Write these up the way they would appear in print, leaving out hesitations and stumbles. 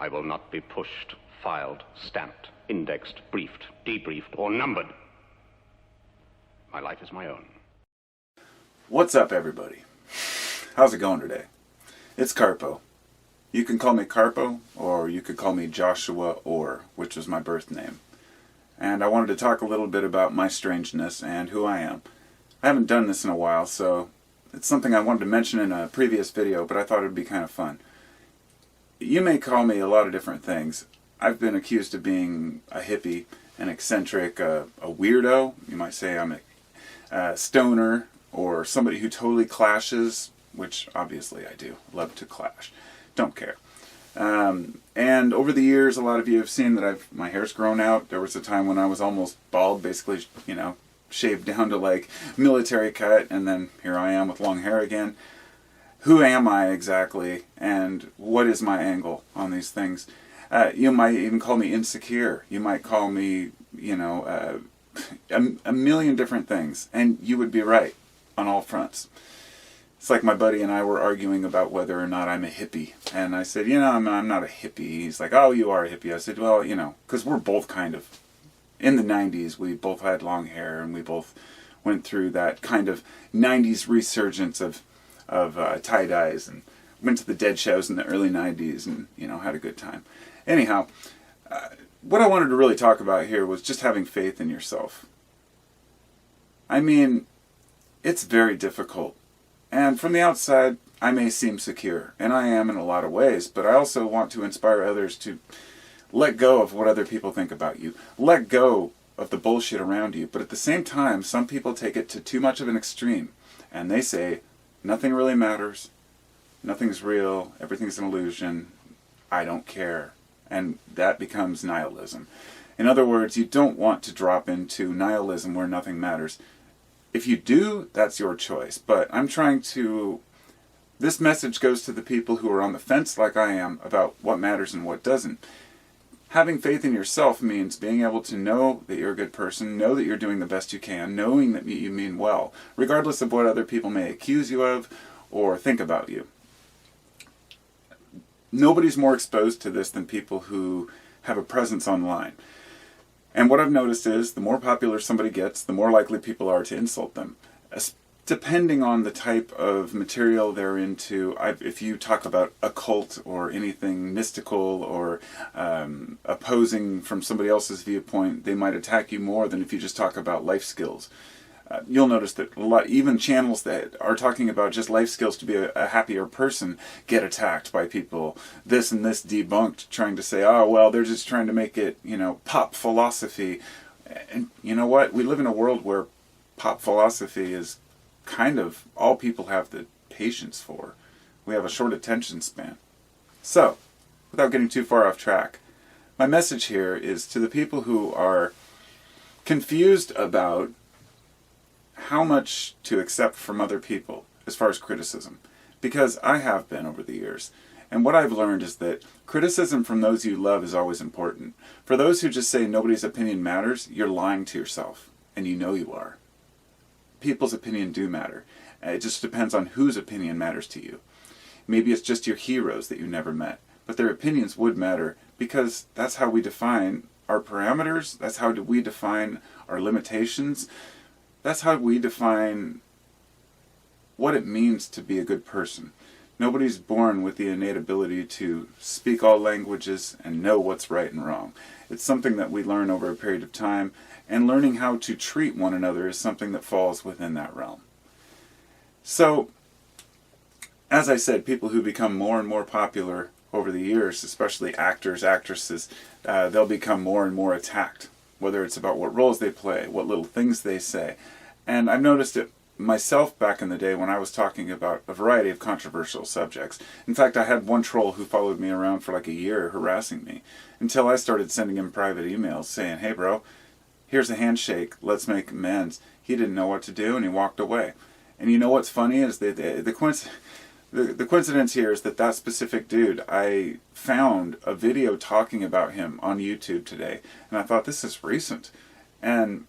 I will not be pushed, filed, stamped, indexed, briefed, debriefed, or numbered. My life is my own. What's up, everybody? How's it going today? It's Carpo. You can call me Carpo, or you could call me Joshua Orr, which was my birth name. And I wanted to talk a little bit about my strangeness and who I am. I haven't done this in a while, so it's something I wanted to mention in a previous video, but I thought it would be kind of fun. You may call me a lot of different things. I've been accused of being a hippie, an eccentric, a weirdo. You might say I'm a stoner, or somebody who totally clashes, which obviously I do. Love to clash. Don't care. And over the years, a lot of you have seen that my hair's grown out. There was a time when I was almost bald, basically, shaved down to like military cut, and then here I am with long hair again. Who am I exactly, and what is my angle on these things? You might even call me insecure. You might call me, a million different things, and you would be right on all fronts. It's like my buddy and I were arguing about whether or not I'm a hippie, and I said, I'm not a hippie. He's like, oh, you are a hippie. I said, well, because we're both kind of, in the 90s, we both had long hair, and we both went through that kind of 90s resurgence of tie-dyes, and went to the Dead shows in the early 90s, and, had a good time. Anyhow, what I wanted to really talk about here was just having faith in yourself. I mean, it's very difficult. And from the outside, I may seem secure, and I am in a lot of ways, but I also want to inspire others to let go of what other people think about you. Let go of the bullshit around you. But at the same time, some people take it to too much of an extreme, and they say, nothing really matters, nothing's real, everything's an illusion, I don't care. And that becomes nihilism. In other words, you don't want to drop into nihilism where nothing matters. If you do, that's your choice. But this message goes to the people who are on the fence like I am about what matters and what doesn't. Having faith in yourself means being able to know that you're a good person, know that you're doing the best you can, knowing that you mean well, regardless of what other people may accuse you of or think about you. Nobody's more exposed to this than people who have a presence online. And what I've noticed is the more popular somebody gets, the more likely people are to insult them. Depending on the type of material they're into, if you talk about occult or anything mystical or opposing from somebody else's viewpoint, they might attack you more than if you just talk about life skills. You'll notice that even channels that are talking about just life skills to be a happier person get attacked by people. This and this debunked, trying to say, oh, well, they're just trying to make it, pop philosophy. And you know what? We live in a world where pop philosophy is kind of all people have the patience for. We have a short attention span. So, without getting too far off track, my message here is to the people who are confused about how much to accept from other people as far as criticism, because I have been over the years. And what I've learned is that criticism from those you love is always important. For those who just say nobody's opinion matters, you're lying to yourself, and you know you are. People's opinion do matter. It just depends on whose opinion matters to you. Maybe it's just your heroes that you never met, but their opinions would matter because that's how we define our parameters, that's how we define our limitations, that's how we define what it means to be a good person. Nobody's born with the innate ability to speak all languages and know what's right and wrong. It's something that we learn over a period of time, and learning how to treat one another is something that falls within that realm. So, as I said, people who become more and more popular over the years, especially actors, actresses, they'll become more and more attacked, whether it's about what roles they play, what little things they say. And I've noticed it myself back in the day when I was talking about a variety of controversial subjects. In fact, I had one troll who followed me around for like a year harassing me until I started sending him private emails saying, hey bro, here's a handshake, let's make amends. He didn't know what to do and he walked away. And you know what's funny is that the coincidence here is that specific dude, I found a video talking about him on YouTube today, and I thought, this is recent. And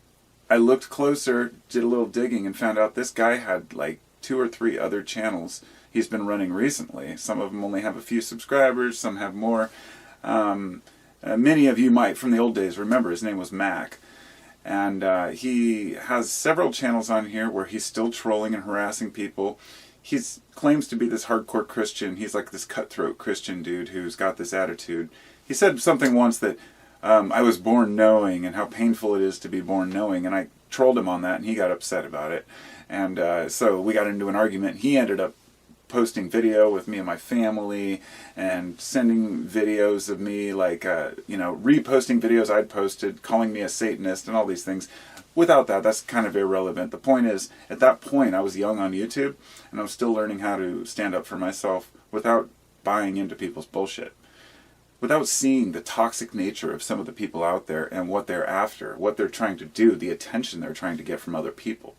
I looked closer, did a little digging, and found out this guy had like 2 or 3 other channels he's been running recently. Some of them only have a few subscribers, some have more. Many of you might, from the old days, remember his name was Mac. And he has several channels on here where he's still trolling and harassing people. He claims to be this hardcore Christian. He's like this cutthroat Christian dude who's got this attitude. He said something once that I was born knowing and how painful it is to be born knowing. And I trolled him on that and he got upset about it. And so we got into an argument. He ended up posting video with me and my family and sending videos of me, like, reposting videos I'd posted, calling me a Satanist and all these things. Without that, that's kind of irrelevant. The point is, at that point, I was young on YouTube, and I was still learning how to stand up for myself without buying into people's bullshit. Without seeing the toxic nature of some of the people out there and what they're after, what they're trying to do, the attention they're trying to get from other people.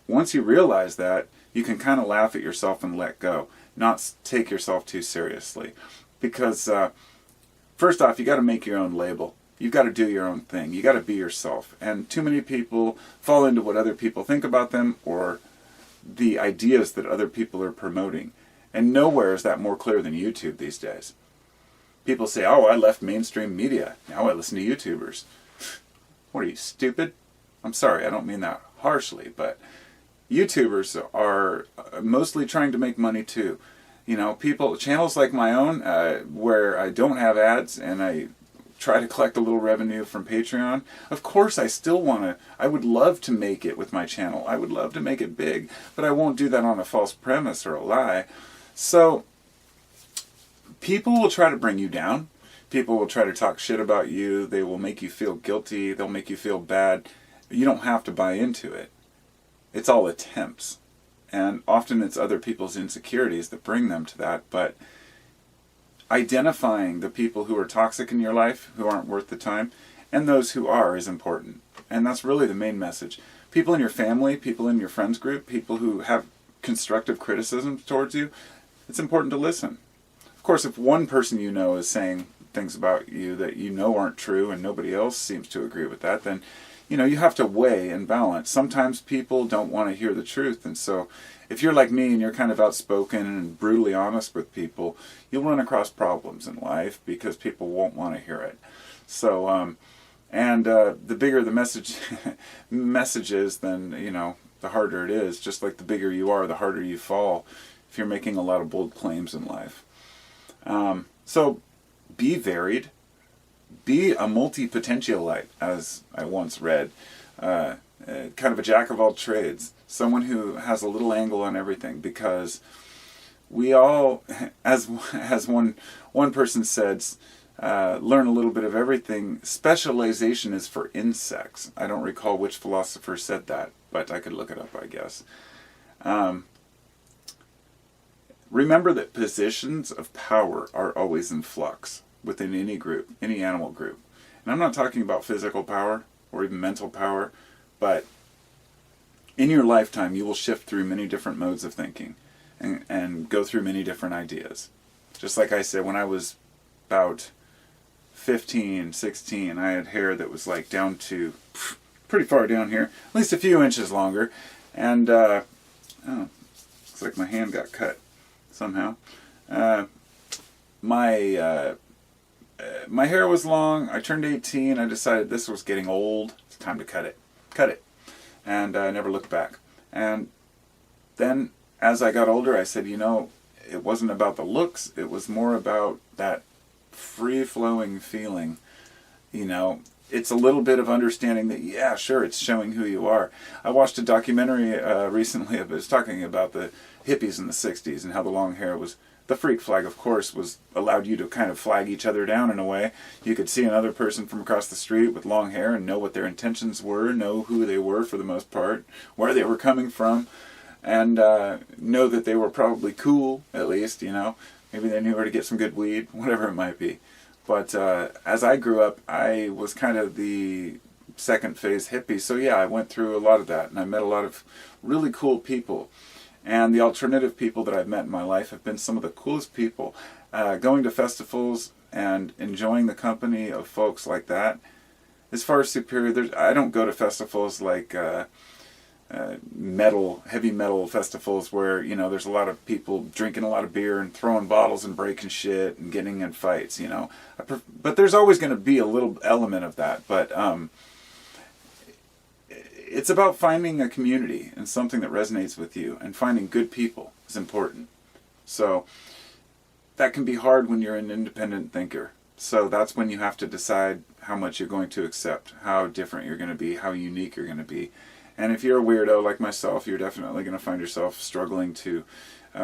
Once you realize that, you can kind of laugh at yourself and let go, not take yourself too seriously. Because, first off, you got to make your own label. You've got to do your own thing. You got to be yourself. And too many people fall into what other people think about them or the ideas that other people are promoting. And nowhere is that more clear than YouTube these days. People say, oh, I left mainstream media. Now I listen to YouTubers. What are you, stupid? I'm sorry, I don't mean that harshly, but YouTubers are mostly trying to make money too. You know, channels like my own, where I don't have ads and I try to collect a little revenue from Patreon. Of course, I would love to make it with my channel. I would love to make it big, but I won't do that on a false premise or a lie. So, people will try to bring you down. People will try to talk shit about you. They will make you feel guilty. They'll make you feel bad. You don't have to buy into it. It's all attempts. And often it's other people's insecurities that bring them to that. But identifying the people who are toxic in your life, who aren't worth the time, and those who are is important. And that's really the main message. People in your family, people in your friends group, people who have constructive criticism towards you, it's important to listen. Of course, if one person you know is saying things about you that you know aren't true and nobody else seems to agree with that, then you have to weigh and balance. Sometimes people don't want to hear the truth, and so if you're like me and you're kind of outspoken and brutally honest with people, you'll run across problems in life because people won't want to hear it. So, the bigger the message is, then, the harder it is. Just like the bigger you are, the harder you fall if you're making a lot of bold claims in life. So, be varied. Be a multi-potentialite, as I once read. Kind of a jack of all trades. Someone who has a little angle on everything, because we all, as one person said, learn a little bit of everything. Specialization is for insects. I don't recall which philosopher said that, but I could look it up, I guess. Remember that positions of power are always in flux within any group, any animal group. And I'm not talking about physical power or even mental power, but in your lifetime you will shift through many different modes of thinking and go through many different ideas. Just like I said, when I was about 15, 16, I had hair that was like down to pretty far down here, at least a few inches longer, and looks like my hand got cut somehow. My hair was long. I turned 18. I decided this was getting old. It's time to cut it. And I never looked back. And then as I got older, I said, it wasn't about the looks. It was more about that free-flowing feeling. It's a little bit of understanding that, yeah, sure, it's showing who you are. I watched a documentary recently. It was talking about the hippies in the 60s and how the long hair was... The freak flag, of course, allowed you to kind of flag each other down in a way. You could see another person from across the street with long hair and know what their intentions were, know who they were for the most part, where they were coming from, and know that they were probably cool, at least, Maybe they knew where to get some good weed, whatever it might be. But as I grew up, I was kind of the second phase hippie. So yeah, I went through a lot of that, and I met a lot of really cool people. And the alternative people that I've met in my life have been some of the coolest people. Going to festivals and enjoying the company of folks like that is far superior. I don't go to festivals like heavy metal festivals where, you know, there's a lot of people drinking a lot of beer and throwing bottles and breaking shit and getting in fights, you know. But there's always going to be a little element of that. But it's about finding a community and something that resonates with you, and finding good people is important. So that can be hard when you're an independent thinker. So that's when you have to decide how much you're going to accept, how different you're going to be, how unique you're going to be. And if you're a weirdo like myself, you're definitely going to find yourself struggling to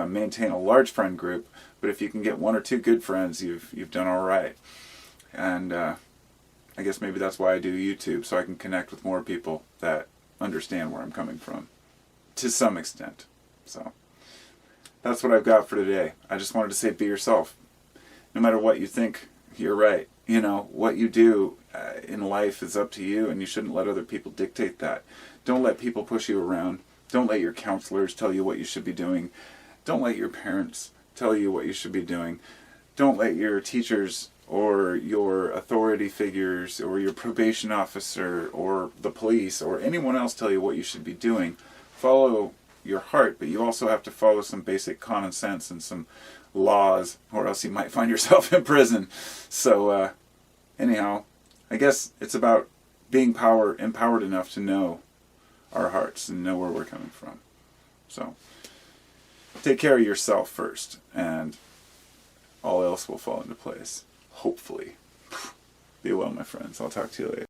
maintain a large friend group. But if you can get one or two good friends, you've done all right. And I guess maybe that's why I do YouTube, so I can connect with more people that understand where I'm coming from, to some extent. So that's what I've got for today. I just wanted to say, be yourself. No matter what you think, you're right. You know, what you do in life is up to you, and you shouldn't let other people dictate that. Don't let people push you around. Don't let your counselors tell you what you should be doing. Don't let your parents tell you what you should be doing. Don't let your teachers or your authority figures or your probation officer or the police or anyone else tell you what you should be doing. Follow your heart, but you also have to follow some basic common sense and some laws, or else you might find yourself in prison. So anyhow, I guess it's about being empowered enough to know our hearts and know where we're coming from. So take care of yourself first, and all else will fall into place. Hopefully. Be well, my friends. I'll talk to you later.